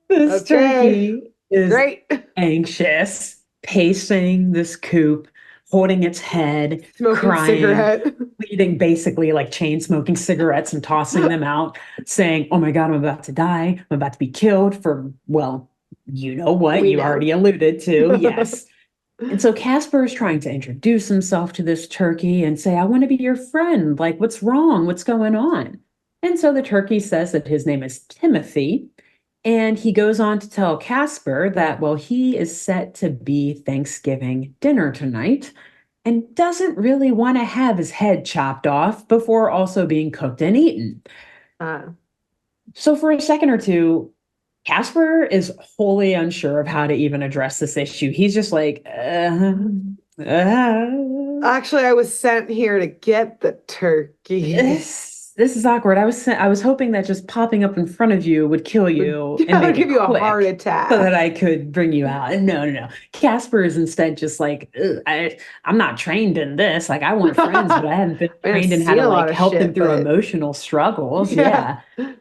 this Okay. turkey is Great. anxious, pacing this coop, holding its head, Smoking crying, cigarette. eating basically like chain smoking cigarettes and tossing them out, saying, oh my God, I'm about to die. I'm about to be killed for, well, you know what We you know. already alluded to. Yes. And so Casper is trying to introduce himself to this turkey and say, I want to be your friend. Like, what's wrong? What's going on? And so the turkey says that his name is Timothy. And he goes on to tell Casper that, well, he is set to be Thanksgiving dinner tonight. and doesn't really want to have his head chopped off before also being cooked and eaten. Uh, So for a second or two, Casper is wholly unsure of how to even address this issue. He's just like, uh, Actually, I was sent here to get the turkey. this is awkward. I was hoping that just popping up in front of you would kill you and I would make give it you a heart quick so that attack. I could bring you out. And no, no, no. Casper is instead just like, I'm not trained in this. Like I want friends, but I haven't been I've trained in how seen to a lot like of help them shit, through but emotional struggles. yeah. Yeah.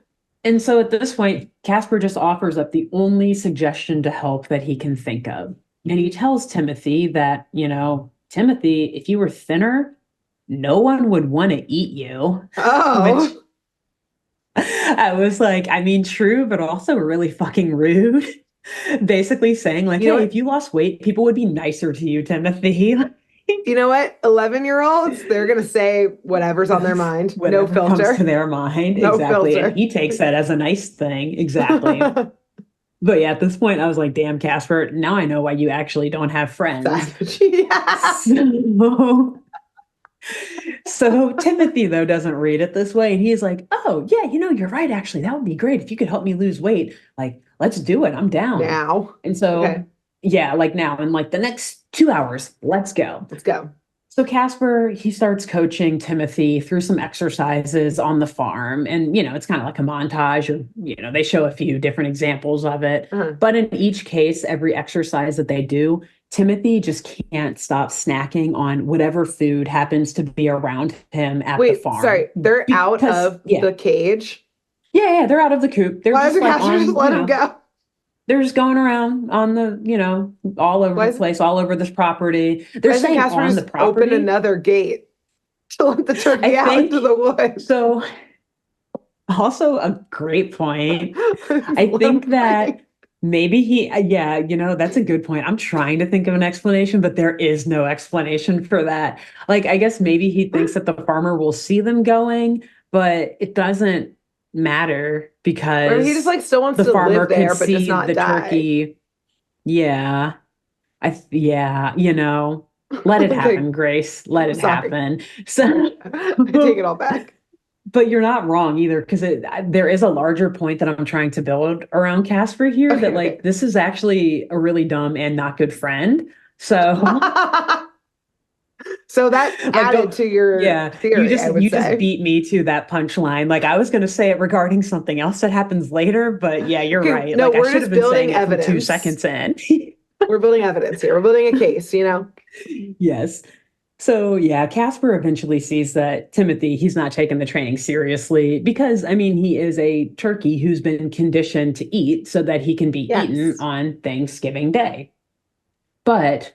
And so at this point, Casper just offers up the only suggestion to help that he can think of. And he tells Timothy that, Timothy, if you were thinner, no one would want to eat you, which Oh, I was like, I mean, true, but also really fucking rude. Basically saying, like, you know hey, what? if you lost weight, people would be nicer to you, Timothy. You know what? 11-year-olds, they're gonna say whatever's on their mind. No Whatever comes to filter. their mind. No Exactly. And filter. he takes that as a nice thing. Exactly. But yeah, at this point, I was like, damn, Casper, now I know why you actually don't have friends. Yeah. So, so Timothy, though, doesn't read it this way. And he's like, oh, yeah, you're right. Actually, that would be great if you could help me lose weight. Like, let's do it. I'm down. Now. And Okay, so, yeah, like now, in like the next 2 hours, let's go. let's go. So Casper, he starts coaching Timothy through some exercises on the farm. And, it's kind of like a montage or, they show a few different examples of it. Uh-huh. But in each case, every exercise that they do, Timothy just can't stop snacking on whatever food happens to be around him at the Wait, farm. sorry. They're out Because, of yeah, the cage. yeah, they're out of the coop. They're Why just doesn't like Casper just on, let him go? they're just going around on the, all over Why the is place, all over this property. They're why doesn't staying Casper on the just open property. another gate to let the I turkey out into think the woods? so. Also, a great point. I Let him think that free. maybe yeah, that's a good point. I'm trying to think of an explanation, but there is no explanation for that. Like, I guess maybe he thinks that the farmer will see them going, but it doesn't matter Or he just because like still wants the to farmer live could there, but just see not the die. turkey. Yeah, yeah, let it Okay, happen, Grace. Let I'm it sorry. happen. So. I take it all back. But you're not wrong either, because there is a larger point that I'm trying to build around Casper here that Okay, like okay. this is actually a really dumb and not good friend. So So that like added go to your yeah, theory, I would you just say. beat me to that punchline. Like I was gonna say it regarding something else that happens later, but yeah, you're Okay, right. no, Like I we're should just have been saying building it from two evidence. seconds in. We're building evidence here. We're building a case, you know? Yes. So yeah, Casper eventually sees that Timothy, he's not taking the training seriously because I mean he is a turkey who's been conditioned to eat so that he can be eaten Yes. on Thanksgiving Day. But,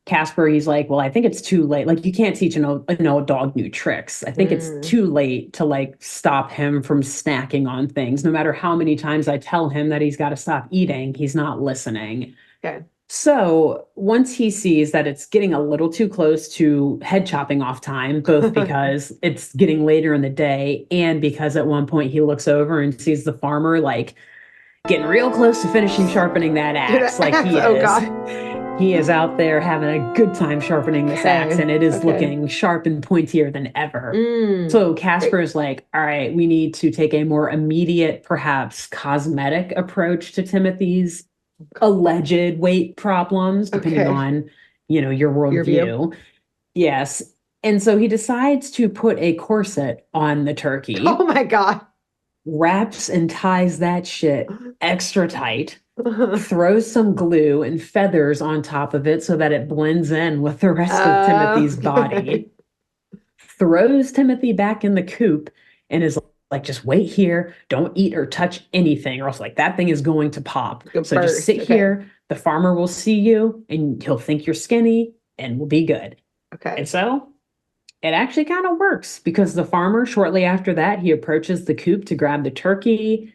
Casper, he's like, well, I think it's too late. Like you can't teach an old dog new tricks. I think it's Mm, too late to like stop him from snacking on things. No matter how many times I tell him that he's got to stop eating, he's not listening. okay. So once he sees that it's getting a little too close to head chopping off time, both because it's getting later in the day and because at one point he looks over and sees the farmer like getting real close to finishing sharpening that axe, The like axe, he oh is. God. He is out there having a good time sharpening this axe, Okay. and it is Okay. looking sharp and pointier than ever. Mm, So Casper great. is like, all right, we need to take a more immediate, perhaps cosmetic approach to Timothy's alleged weight problems, depending Okay. on, your Your view. worldview. Yes. And so he decides to put a corset on the Oh turkey, my God. wraps and ties that shit extra tight, throws some glue and feathers on top of it so that it blends in with the rest of Timothy's Okay. body, throws Timothy back in the coop, and is like, just wait here. Don't eat or touch anything, or else like that thing is going to pop. Go So just burst. sit Okay. here. The farmer will see you and he'll think you're skinny and will be good. Okay. And so it actually kind of works because the farmer, shortly after that, he approaches the coop to grab the turkey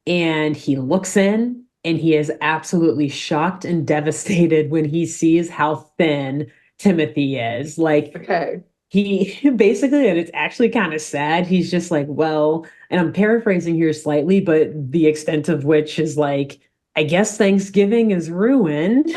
and he looks in and he is absolutely shocked and devastated when he sees how thin Timothy is. Like, Okay. he basically, and it's actually kind of sad. He's just like, well, and I'm paraphrasing here slightly, but the extent of which is like, I guess Thanksgiving is ruined.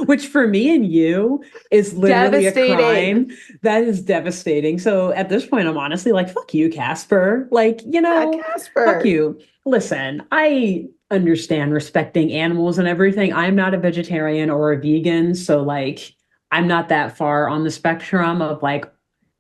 Which for me and you is literally a crime. That is devastating. So at this point, I'm honestly like, fuck you, Casper. Like, fuck Casper. you. Listen, I understand respecting animals and everything. I'm not a vegetarian or a vegan. So, like, I'm not that far on the spectrum of like,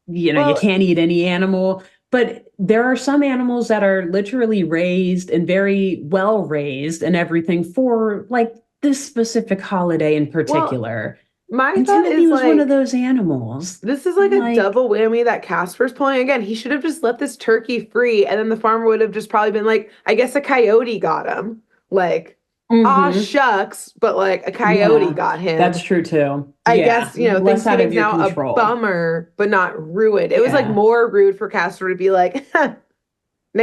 you Well, can't eat any animal. But there are some animals that are literally raised and very well raised and everything for like this specific holiday in well, particular. my And thought Timothy is was one of like, those animals. this is I'm like a like, double whammy that Casper's pulling. Again, he should have just let this turkey free, and then the farmer would have just probably been like, I guess a coyote got him. Like, ah, mm-hmm. shucks, but like a coyote Yeah, got that's him. true too. I Yeah, guess, less out of Thanksgiving's your now a control. bummer, but not ruined. It was like Yeah. more rude for Casper to be like, now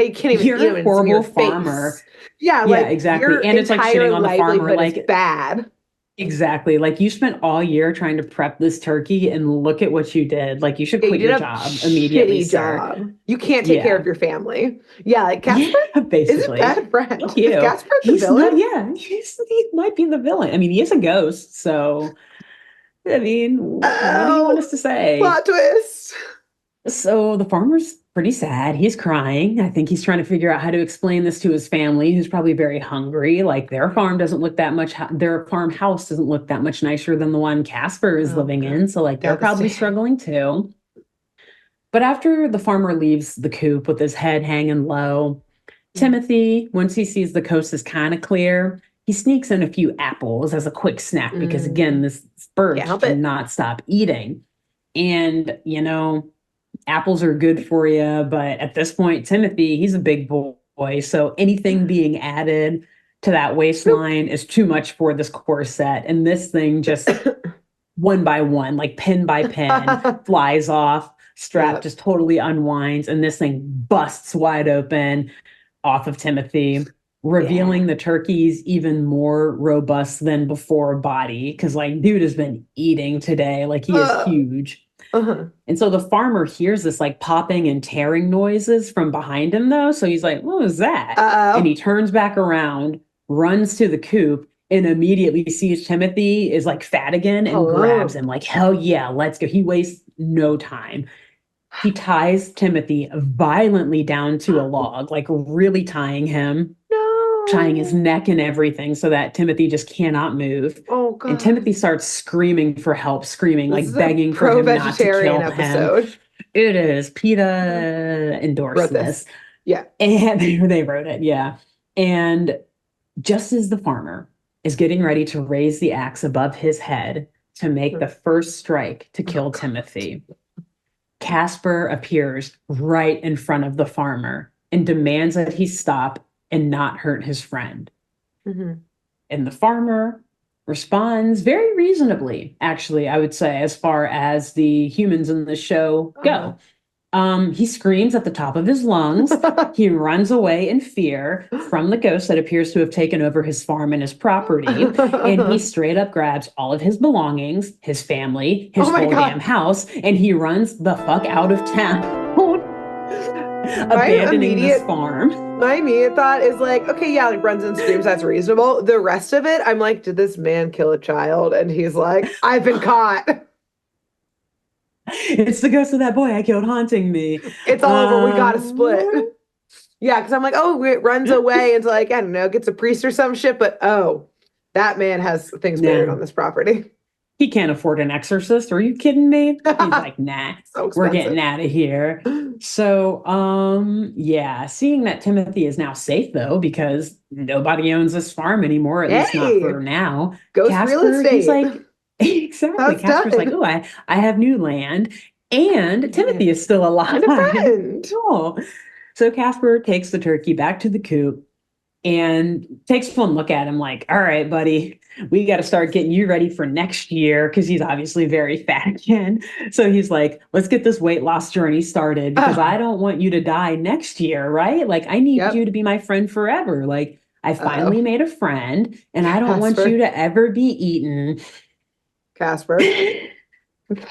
you can't even eat You're them a and it's in your horrible farmer. face. Yeah, Yeah, like exactly. your And it's like entire shitting on the farmer. livelihood is Like, bad. exactly. Like you spent all year trying to prep this turkey and look at what you did. Like you should Yeah, you quit did your a job immediately, shitty sir. job. You can't take care Yeah. of your family. Yeah, like Casper Yeah, is a basically. bad friend. Fuck Is you. Casper the He's villain? not, yeah, he might be the villain. I mean, he is a ghost, so I mean, what do you want Oh, us to say? plot twist. So the farmer's pretty sad. He's crying. I think he's trying to figure out how to explain this to his family, who's probably very hungry. Like their farm doesn't look that much, their farmhouse doesn't look that much nicer than the one Casper is Oh living God, in. So like they're probably devastating. struggling too. But after the farmer leaves the coop with his head hanging low, Timothy, once he sees the coast is kind of clear, he sneaks in a few apples as a quick snack because again, Mm, this bird can't help it. cannot stop eating. And apples are good for you, but at this point, Timothy, he's a big boy, so anything being added to that waistline is too much for this corset. And this thing just one by one, like pin by pin, flies off, strap Yep. just totally unwinds, and this thing busts wide open off of Timothy, Yeah. revealing the turkey's even more robust than before body. Cause like dude has been eating today. Like he is Uh, huge. uh-huh. And so the farmer hears this like popping and tearing noises from behind him, though. So he's like, what was that? And he Uh-oh. turns back around, runs to the coop, and immediately sees Timothy is like fat again and grabs Hello. him, like, hell yeah, let's go. He wastes no time. He ties Timothy violently down to a log, like really tying his No. neck and everything so that Timothy just cannot move. Oh And God. Timothy starts screaming for help, screaming, This is like a begging for him not to pro-vegetarian kill him. episode. It is. PETA Wrote endorsed this. this. Yeah. And they wrote it, yeah. And just as the farmer is getting ready to raise the axe above his head to make the first strike to Oh kill God. Timothy, Casper appears right in front of the farmer and demands that he stop and not hurt his friend. Mhm. And the farmer responds very reasonably, actually, I would say, as far as the humans in the show Uh-huh. go. He screams at the top of his lungs. He runs away in fear from the ghost that appears to have taken over his farm and his property. And he straight up grabs all of his belongings, his family, his Oh my whole damn God. house, and he runs the fuck out of town, My abandoning this immediate farm. my immediate thought is like, okay, yeah, like runs and screams, that's reasonable. The rest of it, I'm like, did this man kill a child? And he's like, I've been caught. It's the ghost of that boy I killed haunting me. It's all over. We gotta split. Um, Yeah, because I'm like, oh, it runs away and like, I don't know, gets a priest or some shit, but oh, that man has things buried nah, on this property. he can't afford an exorcist. Are you kidding me? He's like, nah, So we're getting expensive. out of here. So, yeah, seeing that Timothy is now safe though, because nobody owns this farm anymore, at least not Hey, for now. ghost real Casper, he's estate. like, exactly. That's Casper's like, done. oh, I have new land. And Yeah. Timothy is still alive. And a friend. Cool. So Casper takes the turkey back to the coop and takes one look at him like, all right, buddy, we got to start getting you ready for next year because he's obviously very fat again. So he's like, let's get this weight loss journey started because I Oh, don't want you to die next year, right? Like, I need you yep. to be my friend forever. Like, I Uh-oh. finally made a friend and I don't want you Casper. to ever be eaten. Casper.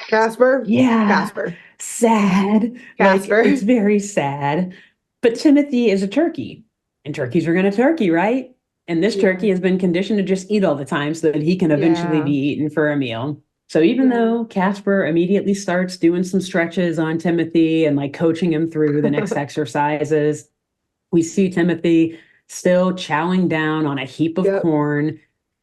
Casper. Yeah, Casper. sad. Like, Casper. it's very sad. But Timothy is a turkey, and turkeys are going to turkey, right? And this turkey Yeah. has been conditioned to just eat all the time so that he can eventually Yeah. be eaten for a meal. So even Yeah. though Casper immediately starts doing some stretches on Timothy and like coaching him through the next exercises, we see Timothy still chowing down on a heap of Yep. corn.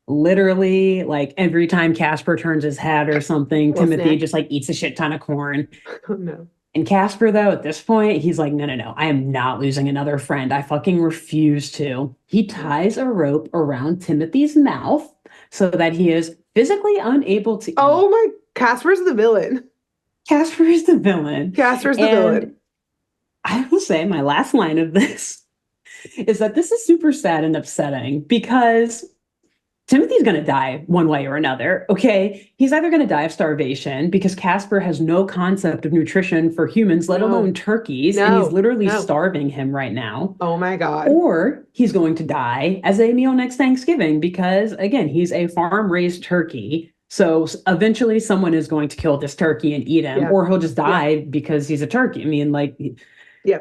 Literally, like every time Casper turns his head or something, Little Timothy snack. just like eats a shit ton of corn. Oh no. And Casper, though, at this point, he's like, no, no, no, I am not losing another friend. I fucking refuse to. He ties a rope around Timothy's mouth so that he is physically unable to eat. Oh my, Casper's the villain. Casper is the villain. Casper's the And villain. I will say my last line of this is that this is super sad and upsetting because Timothy's going to die one way or another. Okay. He's either going to die of starvation because Casper has no concept of nutrition for humans, let alone No. turkeys, and he's No. literally No. starving him right now. Oh my God. Or he's going to die as a meal next Thanksgiving because, again, he's a farm raised turkey. So eventually someone is going to kill this turkey and eat him, Yeah. or he'll just Yeah. die because he's a turkey. I mean, like, Yeah.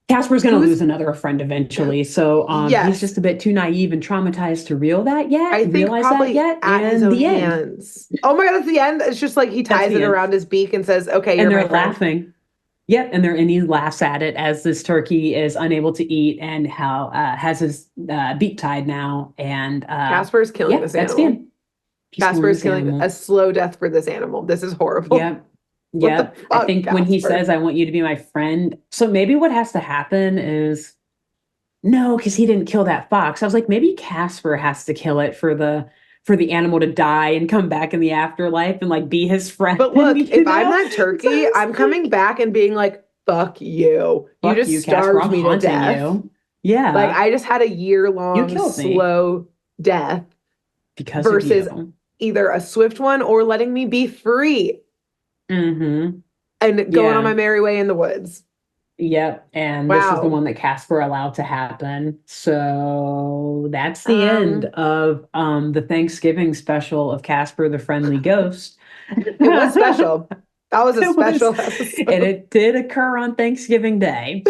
Casper's going to Who's lose another friend eventually. So he's yes. just a bit too naive and traumatized to I think realize that probably yet. at his And own the end. hands. Oh my God, that's the end. It's just like he That's ties the it end. around his beak and says, okay, And you're they're my friend. laughing. Yep. And he laughs at it as this turkey is unable to eat and how has his beak tied now. And Casper's killing this that's the animal. end. He's killing Casper's this killing a animal. slow death for this animal. This is horrible. Yep. What the Yep. I fuck, think when he Casper? says, I want you to be my friend. So maybe what has to happen is no, because he didn't kill that fox. I was like, maybe Casper has to kill it for the animal to die and come back in the afterlife and like be his friend, But look, you if I'm know? that So turkey, it's I'm like, coming back and being like, fuck you. You fuck just you, Casper. starved I'm me to haunting death. you. Like Yeah. I just had a You year-long killed me slow death because of versus you. either a swift one or letting me be free Mm-hmm. and going on Yeah. my merry way in the woods. Yep. And this is the Wow. one that Casper allowed to happen. So that's the end Um, of the Thanksgiving special of Casper the Friendly Ghost. it was special. That was a It was, special and episode. it did occur on Thanksgiving Day.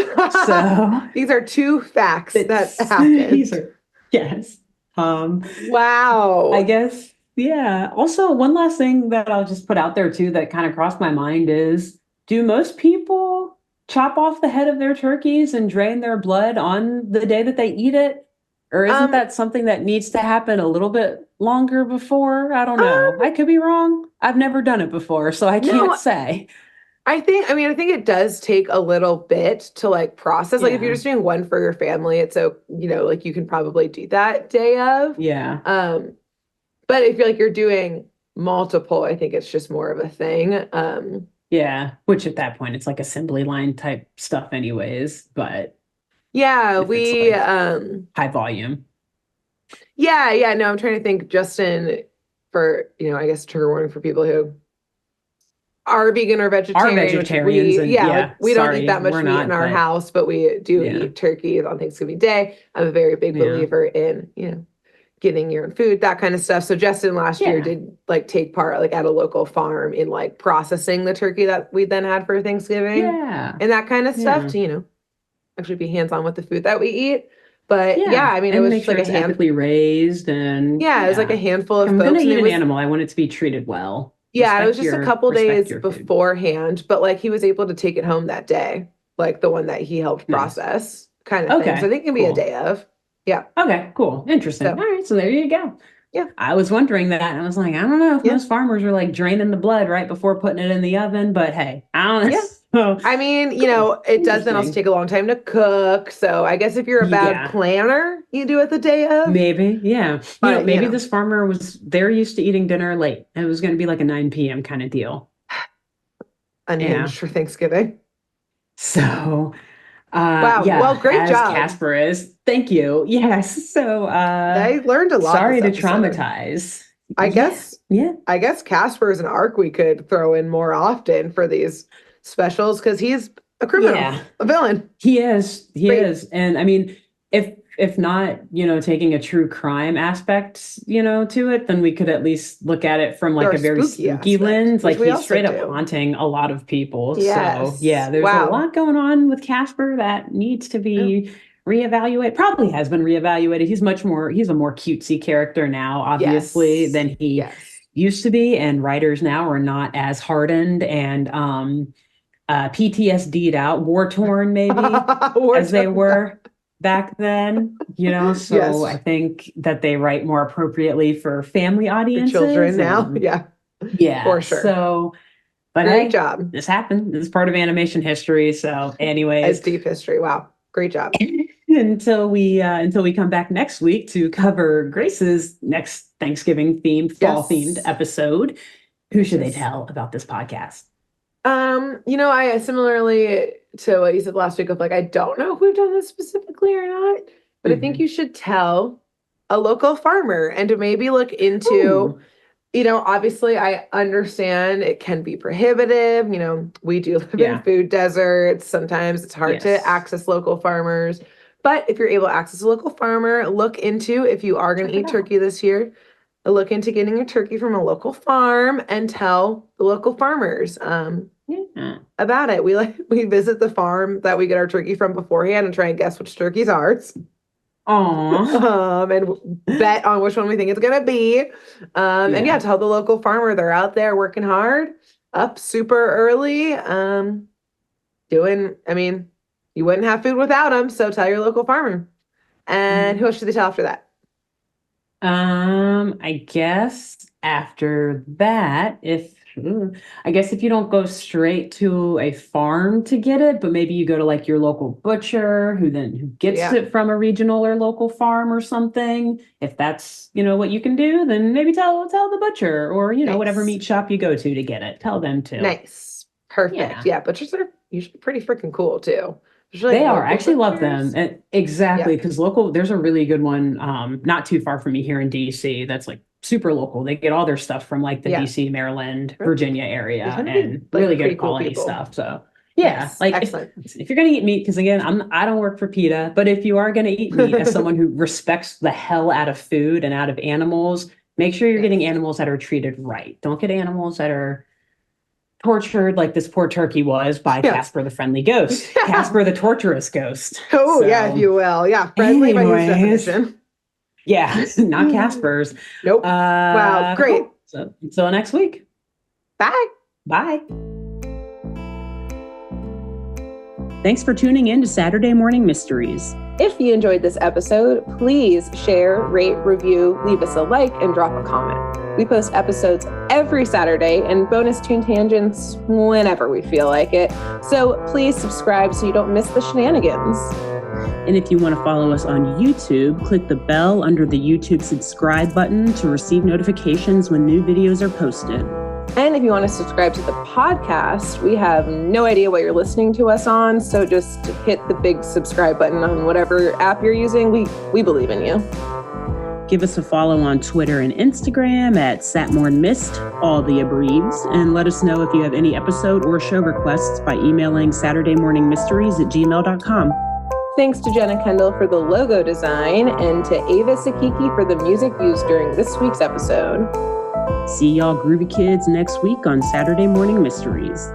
So These are two facts that these happened. are, yes. Um, I Wow. guess, yeah. Also, one last thing that I'll just put out there too that kind of crossed my mind is, do most people chop off the head of their turkeys and drain their blood on the day that they eat it? Or isn't Um, that something that needs to happen a little bit longer before? I don't know. um, I could be wrong. I've never done it before, so I can't no, say. I think it does take a little bit to like process. Like if you're Yeah. just doing one for your family, it's so, like you can probably do that day of. Yeah. Um, but if you're like you're doing multiple, I think it's just more of a thing. Yeah. Which at that point it's like assembly line type stuff anyways, but Yeah, if it's we like high volume. yeah, no, I'm trying to think, Justin, for, I guess trigger warning for people who are vegan or Are vegetarian, which vegetarians and like yeah, we don't eat sorry, that much we're meat in not, our but house, but we do yeah. eat turkey on Thanksgiving Day. I'm a very big Yeah. believer in, getting your own food, that kind of stuff. So Justin last year Yeah. did like take part like at a local farm in like processing the turkey that we then had for Thanksgiving Yeah. and that kind of stuff Yeah. to, actually be hands-on with the food that we eat. But yeah, Yeah. I mean, it And was make just like sure a it's hand. ethically raised and Yeah, it was like a yeah. handful If of I'm gonna folks, and eat it an was animal, I want it to be treated well. yeah, it was just a couple Respect days your food. beforehand, but like he was able to take it home that day, like the one that he helped Nice. process, kind of thing. So I Okay, think it can be a cool. day of. Yeah. Okay, cool. Interesting. So All right, so there you go. yeah, I was wondering that, and I was like, I don't know if yeah, most farmers are like draining the blood right before putting it in the oven, but hey, I don't yeah. know. I mean, Cool. it does then also Interesting. take a long time to cook. So I guess if you're a bad Yeah, planner, you do it the day of. maybe. Yeah. But Maybe this farmer they're used to eating dinner late. It was going to be like a 9 p.m. kind of deal. Yeah. unhinged for Thanksgiving. So, Wow. Well, yeah, great as job. Casper is. Thank you. Yes. So, I learned a lot this sorry to episode. traumatize. I Yeah. guess Yeah. I guess Casper is an arc we could throw in more often for these specials because he's a criminal, Yeah. a villain. He is. He Great. is. And I mean, if not, taking a true crime aspect, to it, then we could at least look at it from like Our a very spooky spooky aspect, lens. which Like we he's also straight up do. haunting a lot of people. So Yes. yeah, there's a Wow. lot going on with Casper that needs to Yeah. be reevaluate. Probably has been reevaluated. He's a more cutesy character now, obviously, than he used to be. And writers now are not as hardened and PTSD'd out, war torn maybe as they were back then, so I think that they write more appropriately for family audiences. For children now. Yeah, for sure. So, but great job. This happened. This is part of animation history. So anyways. It's deep history. Wow. Great job. Until we come back next week to cover Grace's next Thanksgiving themed, fall themed episode. Who should they tell about this podcast? I similarly to what you said last week of I don't know if we've done this specifically or not, but I think you should tell a local farmer and to maybe look into, obviously I understand it can be prohibitive. We do live in food deserts. Sometimes it's hard to access local farmers, but if you're able to access a local farmer, look into if you are going to eat turkey this year, look into getting your turkey from a local farm and tell the local farmers about it. We visit the farm that we get our turkey from beforehand and try and guess which turkey's ours. And bet on which one we think it's gonna be. And tell the local farmer they're out there working hard, up super early, you wouldn't have food without them, so tell your local farmer. And who else should they tell after that? I guess after that, if you don't go straight to a farm to get it, but maybe you go to your local butcher who gets it from a regional or local farm or something. If that's, what you can do, then maybe tell the butcher or, whatever meat shop you go to get it. Tell them to. Nice. Perfect. Yeah. Butchers are usually pretty freaking cool too. They are. I actually love them. Exactly. Because there's a really good one not too far from me here in DC that's super local. They get all their stuff from the DC, Maryland, Virginia area and really good quality stuff. So excellent. If you're going to eat meat, because again, I don't work for PETA, but if you are going to eat meat as someone who respects the hell out of food and out of animals, make sure you're getting animals that are treated right. Don't get animals that are tortured like this poor turkey was by Casper the friendly ghost. Casper the torturous ghost. Oh, if you will. Yeah, friendly by his definition. Yeah, not Casper's. Nope. Wow, great. Cool. So until next week. Bye. Bye. Thanks for tuning in to Saturday Morning Mysteries. If you enjoyed this episode, please share, rate, review, leave us a like, and drop a comment. We post episodes every Saturday and bonus tune tangents whenever we feel like it. So please subscribe so you don't miss the shenanigans. And if you want to follow us on YouTube, click the bell under the YouTube subscribe button to receive notifications when new videos are posted. And if you want to subscribe to the podcast, we have no idea what you're listening to us on, so just hit the big subscribe button on whatever app you're using. We believe in you. Give us a follow on Twitter and Instagram at SatmornMist, all the abreves, and let us know if you have any episode or show requests by emailing SaturdayMorningMysteries@gmail.com. Thanks to Jenna Kendall for the logo design and to Ava Sakiki for the music used during this week's episode. See y'all groovy kids next week on Saturday Morning Mysteries.